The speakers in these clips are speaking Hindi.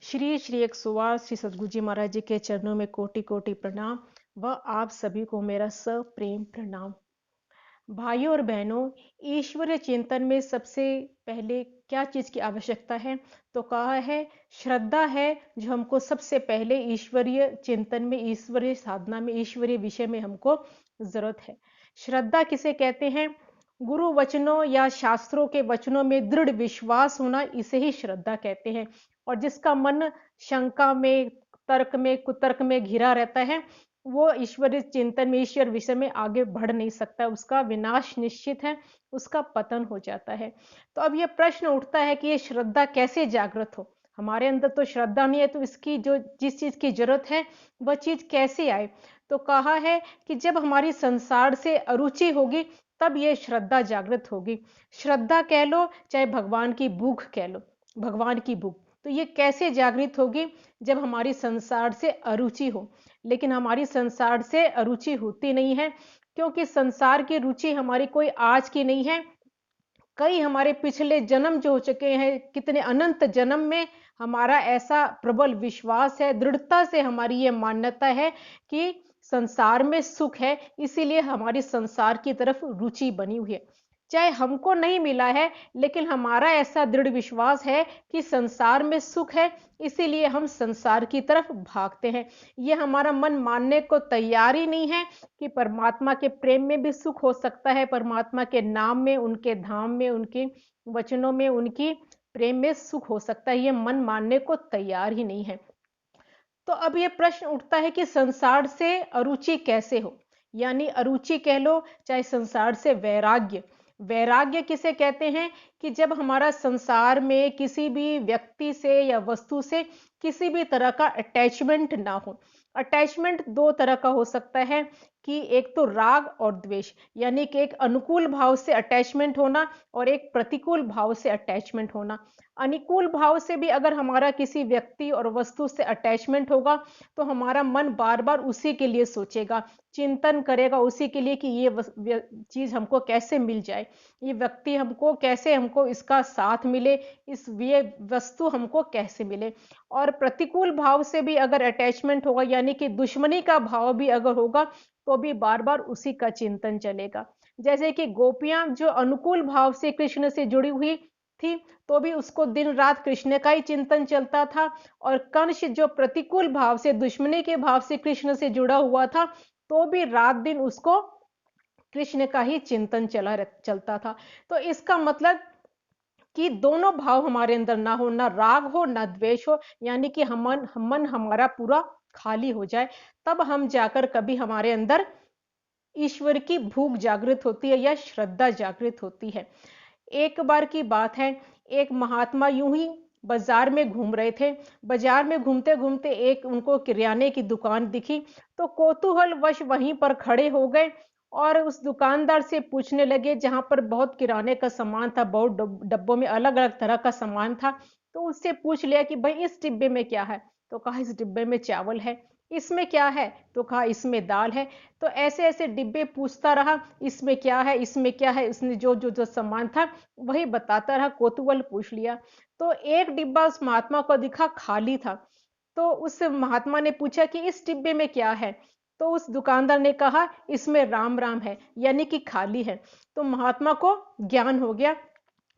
श्री श्री 108 श्री सद्गुरु जी महाराज जी के चरणों में कोटि कोटि प्रणाम व आप सभी को मेरा सप्रेम प्रणाम। भाइयों और बहनों, ईश्वरीय चिंतन में सबसे पहले क्या चीज की आवश्यकता है? तो कहा है श्रद्धा है, जो हमको सबसे पहले ईश्वरीय चिंतन में, ईश्वरीय साधना में, ईश्वरीय विषय में हमको जरूरत है। श्रद्धा किसे कहते हैं? गुरु वचनों या शास्त्रों के वचनों में दृढ़ विश्वास होना, इसे ही श्रद्धा कहते हैं। और जिसका मन शंका में, तर्क में, कुतर्क में घिरा रहता है, वो ईश्वरीय चिंतन में, ईश्वर विषय में आगे बढ़ नहीं सकता। उसका विनाश निश्चित है, उसका पतन हो जाता है। तो अब ये प्रश्न उठता है कि ये श्रद्धा कैसे जागृत हो? हमारे अंदर तो श्रद्धा नहीं है, तो इसकी जो जिस चीज की जरूरत है वह चीज कैसे आए? तो कहा है कि जब हमारी संसार से अरुचि होगी, तब ये श्रद्धा जागृत होगी। श्रद्धा कह लो, चाहे भगवान की भूख कह लो, भगवान की भूख। तो ये कैसे जागृत होगी? जब हमारी संसार से अरुचि हो। लेकिन हमारी संसार से अरुचि होती नहीं है, क्योंकि संसार की रुचि हमारी कोई आज की नहीं है। कई हमारे पिछले जन्म जो हो चुके हैं, कितने अनंत जन्म में हमारा ऐसा प्रबल विश्वास है, दृढ़ता से हमारी ये मान्यता है कि संसार में सुख है, इसीलिए हमारी संसार की तरफ रुचि बनी हुई है। चाहे हमको नहीं मिला है, लेकिन हमारा ऐसा दृढ़ विश्वास है कि संसार में सुख है, इसीलिए हम संसार की तरफ भागते हैं। ये हमारा मन मानने को तैयार ही नहीं है कि परमात्मा के प्रेम में भी सुख हो सकता है, परमात्मा के नाम में, उनके धाम में, उनके वचनों में, उनकी प्रेम में सुख हो सकता है। ये मन मानने को तैयार ही नहीं है। तो अब ये प्रश्न उठता है कि संसार से अरुचि कैसे हो? यानी अरुचि कह लो, चाहे संसार से वैराग्य। वैराग्य किसे कहते हैं? कि जब हमारा संसार में किसी भी व्यक्ति से या वस्तु से किसी भी तरह का अटैचमेंट ना हो। अटैचमेंट दो तरह का हो सकता है, कि एक तो राग और द्वेष, यानी कि एक अनुकूल भाव से अटैचमेंट होना और एक प्रतिकूल भाव से अटैचमेंट होना। अनुकूल भाव से भी अगर हमारा किसी व्यक्ति और वस्तु से अटैचमेंट होगा, तो हमारा मन बार बार उसी के लिए सोचेगा, चिंतन करेगा उसी के लिए कि ये चीज हमको कैसे मिल जाए, ये व्यक्ति हमको कैसे, हमको इसका साथ मिले, ये वस्तु हमको कैसे मिले। और प्रतिकूल भाव से भी अगर अटैचमेंट होगा, यानी कि दुश्मनी का भाव भी अगर होगा, तो भी बार बार उसी का चिंतन चलेगा। जैसे कि गोपियां जो अनुकूल भाव से कृष्ण से जुड़ी हुई थी, तो भी उसको दिन रात कृष्ण का ही चिंतन चलता था। और कंस जो प्रतिकूल भाव से, दुश्मनी के भाव से कृष्ण से जुड़ा हुआ था, तो भी रात दिन उसको कृष्ण का ही चिंतन चलता था। तो इसका मतलब कि दोनों भाव हमारे अंदर ना हो, ना राग हो, ना द्वेष हो, यानी कि मन हमारा पूरा खाली हो जाए, तब हम जाकर कभी हमारे अंदर ईश्वर की भूख जागृत होती है या श्रद्धा जागृत होती है। एक बार की बात है, एक महात्मा यूं ही बाजार में घूम रहे थे। बाजार में घूमते घूमते एक उनको किराने की दुकान दिखी, तो कौतूहलवश वहीं पर खड़े हो गए और उस दुकानदार से पूछने लगे, जहां पर बहुत किराने का सामान था, बहुत डब्बों में अलग अलग तरह का सामान था। तो उससे पूछ लिया कि भाई इस डिब्बे में क्या है? तो कहा इस डिब्बे में चावल है। इसमें क्या है? तो कहा इसमें दाल है। तो ऐसे ऐसे डिब्बे पूछता रहा, इसमें क्या है, इसमें क्या है, उसने जो जो जो सामान था वही बताता रहा, कौतूहल पूछ लिया। तो एक डिब्बा उस महात्मा को दिखा, खाली था। तो उस महात्मा ने पूछा कि इस डिब्बे में क्या है? तो उस दुकानदार ने कहा इसमें राम राम है, यानी कि खाली है। तो महात्मा को ज्ञान हो गया,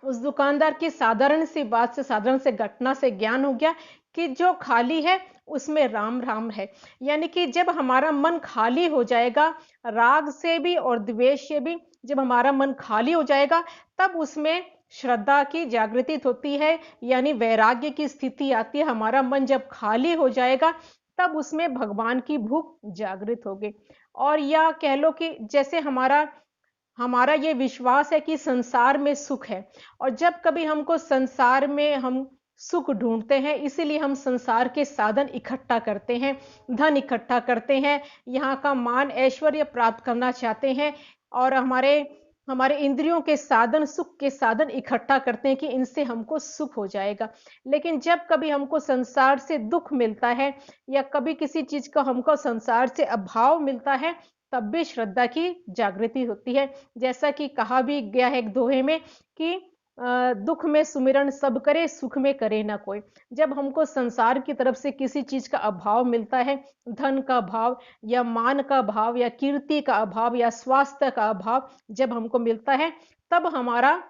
उस दुकानदार की साधारण सी बात से, साधारण से घटना से ज्ञान हो गया कि जो खाली है उसमें राम राम है। यानी कि जब हमारा मन खाली हो जाएगा, राग से भी और द्वेष से भी, जब हमारा मन खाली हो जाएगा, तब उसमें श्रद्धा की जागृति होती है, यानी वैराग्य की स्थिति आती है। हमारा मन जब खाली हो जाएगा, तब उसमें भगवान की भूख जागृत होगी। और या कह लो कि जैसे हमारा हमारा ये विश्वास है कि संसार में सुख है, और जब कभी हमको संसार में हम सुख ढूंढते हैं, इसीलिए हम संसार के साधन इकट्ठा करते हैं, धन इकट्ठा करते हैं, यहाँ का मान ऐश्वर्य प्राप्त करना चाहते हैं, और हमारे हमारे इंद्रियों के साधन, सुख के साधन इकट्ठा करते हैं कि इनसे हमको सुख हो जाएगा। लेकिन जब कभी हमको संसार से दुख मिलता है, या कभी किसी चीज का हमको संसार से अभाव मिलता है, तब भी श्रद्धा की जागृति होती है। जैसा कि कहा भी गया है एक दोहे में कि दुख में सुमिरन सब करे, सुख में करे ना कोई। जब हमको संसार की तरफ से किसी चीज का अभाव मिलता है, धन का अभाव या मान का अभाव या कीर्ति का अभाव या स्वास्थ्य का अभाव जब हमको मिलता है, तब हमारा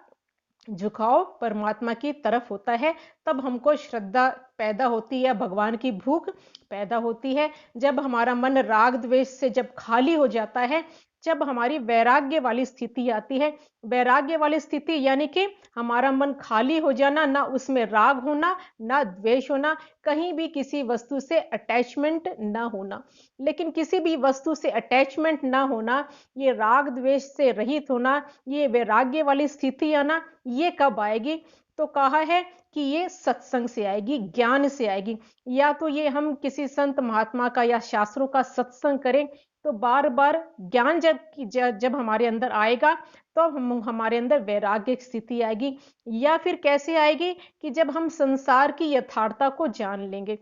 झुकाव परमात्मा की तरफ होता है। तब हमको श्रद्धा पैदा होती है, भगवान की भूख पैदा होती है। जब हमारा मन राग द्वेष से जब खाली हो जाता है, जब हमारी वैराग्य वाली स्थिति आती है। वैराग्य वाली स्थिति यानी कि हमारा मन खाली हो जाना, ना उसमें राग होना, ना द्वेष होना, कहीं भी किसी वस्तु से अटैचमेंट ना होना। लेकिन किसी भी वस्तु से अटैचमेंट ना होना, ये राग द्वेष से रहित होना, ये वैराग्य वाली स्थिति आना, ये कब आएगी? तो कहा है कि ये सत्संग से आएगी, ज्ञान से आएगी। या तो ये हम किसी संत महात्मा का या शास्त्रों का सत्संग करें, तो बार बार ज्ञान जब हमारे अंदर आएगा, तो हमारे अंदर वैराग्य की स्थिति आएगी। या फिर कैसे आएगी? कि जब हम संसार की यथार्थता को जान लेंगे।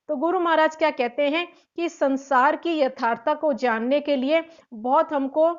तो गुरु महाराज क्या कहते हैं कि संसार की यथार्थता को जानने के लिए बहुत हमको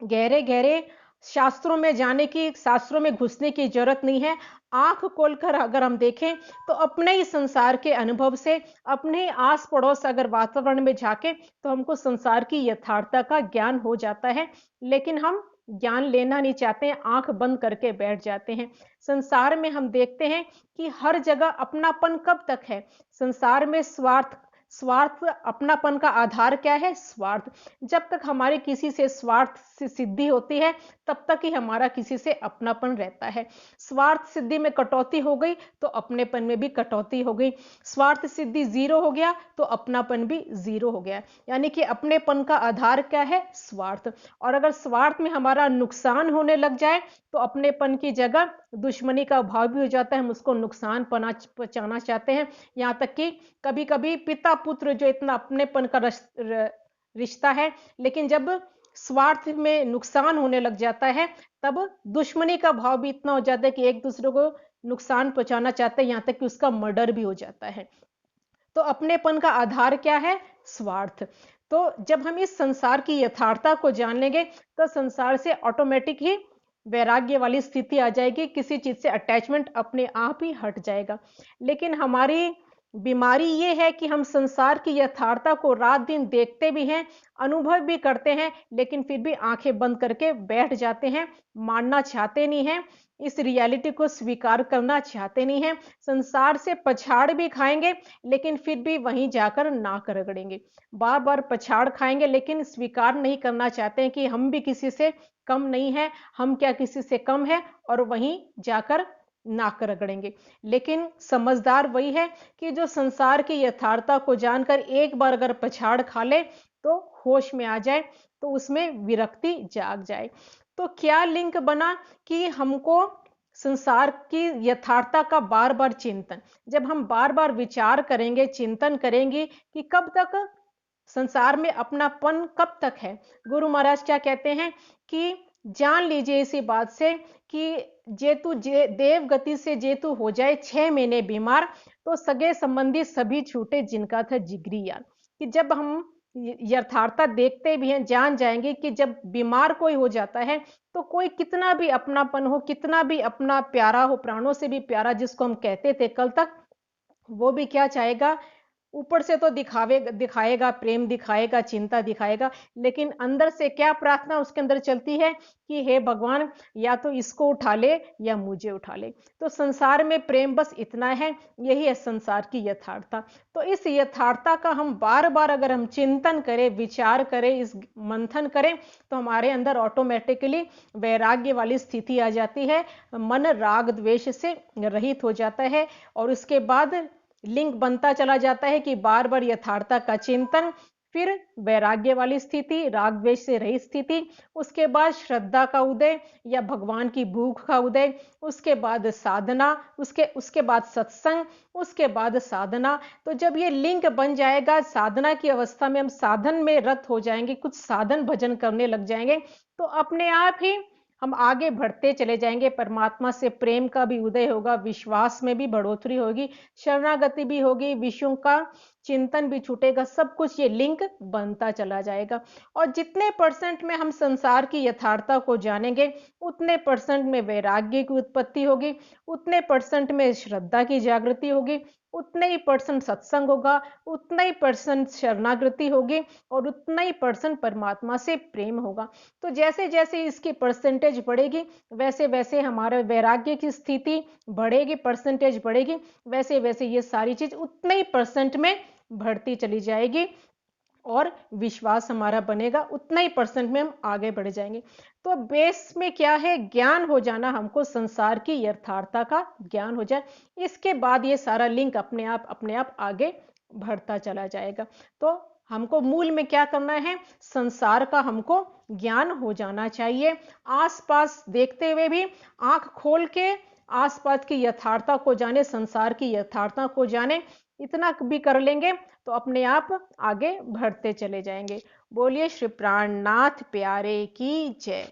गहरे गहरे शास्त्रों में जाने की, शास्त्रों में घुसने की जरूरत नहीं है। आंख खोलकर अगर हम देखें, तो अपने ही संसार के अनुभव से, अपने ही आस पड़ोस अगर वातावरण में झांके, तो हमको संसार की यथार्थता का ज्ञान हो जाता है। लेकिन हम ज्ञान लेना नहीं चाहते हैं, आंख बंद करके बैठ जाते हैं। संसार में हम देखते हैं कि हर जगह अपनापन कब तक है? संसार में स्वार्थ, स्वार्थ अपनापन का आधार क्या है? स्वार्थ। जब तक हमारे किसी से स्वार्थ से सिद्धि होती है, तब तक ही हमारा किसी से अपनापन रहता है। स्वार्थ सिद्धि में कटौती हो गई, तो अपनेपन में भी कटौती हो गई। स्वार्थ सिद्धि जीरो हो गया, तो अपनापन भी जीरो हो गया। यानी कि अपनेपन का आधार क्या है? स्वार्थ। और अगर स्वार्थ में हमारा नुकसान होने लग जाए, तो अपनेपन की जगह दुश्मनी का भाव भी हो जाता है। हम उसको नुकसान पहुंचाना चाहते हैं। यहाँ तक कि कभी कभी पिता पुत्र जो इतना अपनेपन का रिश्ता है, लेकिन जब स्वार्थ में नुकसान होने लग जाता है, तब दुश्मनी का भाव भी इतना हो जाता है कि एक दूसरे को नुकसान पहुंचाना चाहते हैं, यहां तक कि उसका मर्डर भी हो जाता है। तो अपनेपन का आधार क्या है? स्वार्थ। तो जब हम इस संसार की यथार्थता को जान लेंगे, तो संसार से ऑटोमेटिक ही वैराग्य वाली स्थिति आ जाएगी। किसी चीज से अटैचमेंट अपने आप ही हट जाएगा। लेकिन हमारी बीमारी ये है कि हम संसार की यथार्थता को रात दिन देखते भी हैं, अनुभव भी करते हैं, लेकिन फिर भी आंखें बंद करके बैठ जाते हैं, मानना चाहते नहीं हैं, इस रियलिटी को स्वीकार करना चाहते नहीं हैं। संसार से पछाड़ भी खाएंगे, लेकिन फिर भी वहीं जाकर नाक रगड़ेंगे। बार बार पछाड़ खाएंगे, लेकिन स्वीकार नहीं करना चाहते हैं कि हम भी किसी से कम नहीं है, हम क्या किसी से कम है, और वहीं जाकर नाक रगड़ेंगे। लेकिन समझदार वही है कि जो संसार की यथार्थता को जानकर एक बार अगर पछाड़ खा ले, तो होश में आ जाए, तो उसमें विरक्ति जाग जाए। तो क्या लिंक बना कि हमको संसार की यथार्थता का बार बार चिंतन, जब हम बार बार विचार करेंगे, चिंतन करेंगे कि कब तक संसार में अपनापन, कब तक है? गुरु महाराज क्या कहते हैं कि जान लीजिए इसी बात से कि जेतु देव गति से जेतु हो जाए 6 महीने बीमार, तो सगे संबंधी सभी छूटे जिनका था जिगरी यार। कि जब हम यथार्थता देखते भी हैं, जान जाएंगे कि जब बीमार कोई हो जाता है, तो कोई कितना भी अपनापन हो, कितना भी अपना प्यारा हो, प्राणों से भी प्यारा जिसको हम कहते थे कल तक, वो भी क्या चाहेगा? ऊपर से तो दिखाएगा प्रेम, दिखाएगा चिंता, दिखाएगा, लेकिन अंदर से क्या प्रार्थना उसके अंदर चलती है कि हे भगवान, या तो इसको उठा ले या मुझे उठा ले। तो संसार में प्रेम बस इतना है, यही है संसार की यथार्थता। तो इस यथार्थता का हम बार बार अगर हम चिंतन करें, विचार करें, इस मंथन करें, तो हमारे अंदर ऑटोमेटिकली वैराग्य वाली स्थिति आ जाती है। मन राग द्वेष से रहित हो जाता है, और उसके बाद लिंक बनता चला जाता है कि बार बार यथार्थता का चिंतन, फिर वैराग्य वाली स्थिति, राग द्वेष से रहित स्थिति, उसके बाद श्रद्धा का उदय या भगवान की भूख का उदय, उसके बाद साधना, उसके बाद सत्संग, उसके बाद साधना। तो जब ये लिंक बन जाएगा, साधना की अवस्था में हम साधन में रत हो जाएंगे, कुछ साधन भजन करने लग जाएंगे, तो अपने आप ही हम आगे बढ़ते चले जाएंगे। परमात्मा से प्रेम का भी उदय होगा, विश्वास में भी बढ़ोतरी होगी, शरणागति भी होगी, विषयों का चिंतन भी छूटेगा, सब कुछ ये लिंक बनता चला जाएगा। और जितने परसेंट में हम संसार की यथार्थता को जानेंगे, उतने परसेंट में वैराग्य की उत्पत्ति होगी, उतने परसेंट में श्रद्धा की जागृति होगी, उतने ही परसेंट सत्संग होगा, उतना ही परसेंट शरणागति होगी, और उतना ही परसेंट परमात्मा से प्रेम होगा। तो जैसे जैसे इसकी परसेंटेज बढ़ेगी, वैसे वैसे हमारे वैराग्य की स्थिति बढ़ेगी, परसेंटेज बढ़ेगी, वैसे वैसे ये सारी चीज उतने ही परसेंट में बढ़ती चली जाएगी, और विश्वास हमारा बनेगा, उतना ही परसेंट में हम आगे बढ़ जाएंगे। तो बेस में क्या है, ज्ञान हो जाना, हमको संसार की यथार्थता का ज्ञान हो जाए, इसके बाद ये सारा लिंक अपने आप आगे बढ़ता चला जाएगा। तो हमको मूल में क्या करना है, संसार का हमको ज्ञान हो जाना चाहिए। आसपास देखते हुए भी आंख खोल के आसपास की यथार्थता को जाने, संसार की यथार्थता को जाने, इतना भी कर लेंगे तो अपने आप आगे बढ़ते चले जाएंगे। बोलिए श्री प्राणनाथ प्यारे की जय।